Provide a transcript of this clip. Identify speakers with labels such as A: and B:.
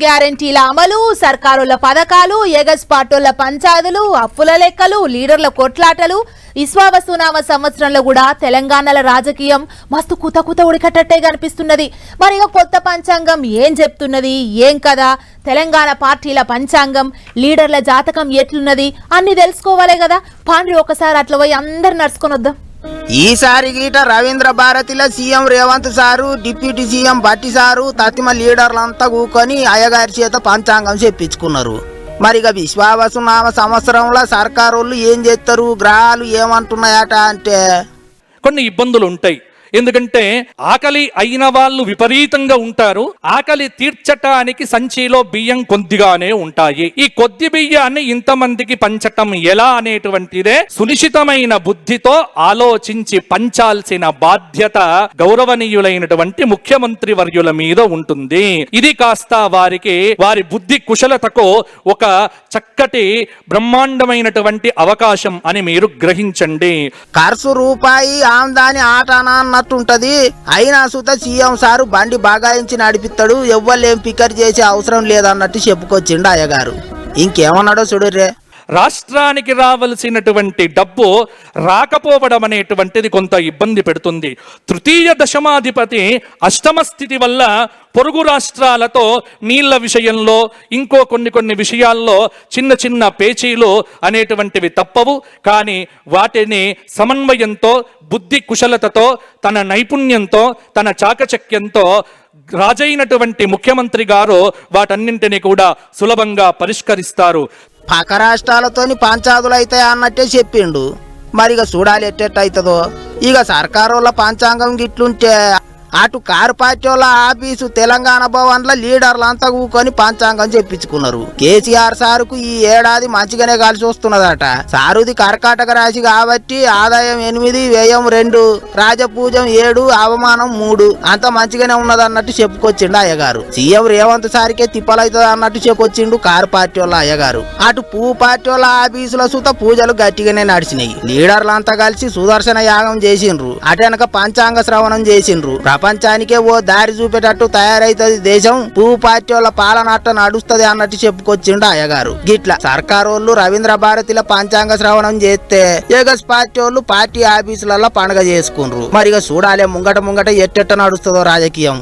A: గ్యారెంటీల అమలు, సర్కారుల పథకాలు, ఎగస్ పార్టీల పంచాదులు, అప్పుల లెక్కలు, లీడర్ల కొట్లాటలు. విశ్వావసునామ సంవత్సరంలో కూడా తెలంగాణల రాజకీయం మస్తు కుత ఉడికట్టట్టే కనిపిస్తున్నది. మరి కొత్త పంచాంగం ఏం చెప్తున్నది, ఏం కదా, తెలంగాణ పార్టీల పంచాంగం, లీడర్ల జాతకం ఎట్లున్నది అన్ని తెలుసుకోవాలే కదా. పాండ్రి ఒకసారి అట్లా పోయి అందరు నడుచుకొని వద్దాం.
B: ఈసారి గీట రవీంద్ర భారతిలో CM Revanth sir, deputy CM Bhatti sir, తతిమ లీడర్లంతా కూకొని అయ్యగారి చేత పంచాంగం చెప్పించుకున్నారు. మరిగ విశ్వావసునామ సంవత్సరంలో సర్కారోళ్ళు ఏం చేస్తారు, గ్రహాలు ఏమంటున్నాయట అంటే
C: కొన్ని ఇబ్బందులు ఉంటాయి. ఎందుకంటే ఆకలి అయిన వాళ్ళు విపరీతంగా ఉంటారు. ఆకలి తీర్చటానికి సంచిలో బియ్యం కొద్దిగానే ఉంటాయి. ఈ కొద్ది బియ్యాన్ని ఇంతమందికి పంచటం ఎలా అనేటువంటిదే సునిశ్చితమైన బుద్ధితో ఆలోచించి పంచాల్సిన బాధ్యత గౌరవనీయులైనటువంటి ముఖ్యమంత్రి వర్యుల మీద ఉంటుంది. ఇది కాస్త వారికి వారి బుద్ధి కుశలతకు ఒక చక్కటి బ్రహ్మాండమైనటువంటి అవకాశం అని మీరు గ్రహించండి.
B: ఖర్చు రూపాయి ఆమ్దాని ఆటానా అన్నట్టుంటది. అయినా సుత సీఎం సారు బండి బాగాయించి నడిపిస్తాడు, ఎవ్వలేం పికర్ చేసే అవసరం లేదన్నట్టు చెప్పుకొచ్చిండు అయ్యగారు. ఇంకేమన్నాడో చూడుర్రే.
C: రాష్ట్రానికి రావలసినటువంటి డబ్బు రాకపోవడం అనేటువంటిది కొంత ఇబ్బంది పెడుతుంది. తృతీయ దశమాధిపతి అష్టమ స్థితి వల్ల పొరుగు రాష్ట్రాలతో నీళ్ల విషయంలో ఇంకో కొన్ని విషయాల్లో చిన్న పేచీలు అనేటువంటివి తప్పవు. కానీ వాటిని సమన్వయంతో, బుద్ధి కుశలతతో, తన నైపుణ్యంతో, తన చాకచక్యంతో రాజైనటువంటి ముఖ్యమంత్రి గారు వాటన్నింటినీ కూడా సులభంగా పరిష్కరిస్తారు.
B: పక్క రాష్ట్రాలతోని పంచాదులు అవుతాయి అన్నట్టే చెప్పిండు. మరిగ చూడాలి ఎట్టెట్టయితుందో. ఇక సర్కారోళ్ళ పంచాంగం గిట్లుంటే అటు కారు పార్టీ వాళ్ళ ఆఫీసు తెలంగాణ భవన్ల లీడర్లంతా కూకొని పంచాంగం చెప్పించుకున్నారు. కేసీఆర్ సారుకు ఈ ఏడాది మంచిగానే కలిసి వస్తున్నదట. సారుది కర్కాటక రాశి కాబట్టి ఆదాయం 8, వ్యయం 2, రాజపూజం 7, అవమానం 3, అంత మంచిగానే ఉన్నదన్నట్టు చెప్పుకొచ్చిండు అయ్యగారు. సీఎం రేవంత్ సారికే తిప్పలవుతుంది అన్నట్టు చెప్పొచ్చిండు కారు పార్టీ వాళ్ళ అయ్యగారు. అటు పువ్వు పార్టీ వాళ్ళ ఆఫీసుల సుత పూజలు గట్టిగానే నడిచినాయి. లీడర్లంతా కలిసి సుదర్శన యాగం చేసిండ్రు. అటెనక పంచాంగ శ్రవణం చేసిండ్రు. ప్రపంచానికే ఓ దారి చూపేటట్టు తయారైతుంది దేశం, పువ్వు పార్టీ వాళ్ళ పాలన అట్ట నడుస్తుంది అన్నట్టు చెప్పుకొచ్చిండు అయ్యగారు. గిట్లా సర్కారోళ్ళు రవీంద్ర భారతిలో పంచాంగ శ్రవణం చేస్తే ఎగస్ పార్టీ వాళ్ళు పార్టీ ఆఫీసులలో పండుగ చేసుకుండ్రు. మరిగా చూడాలి ముంగట ఎట్టెట్ట నడుస్తుందో రాజకీయం.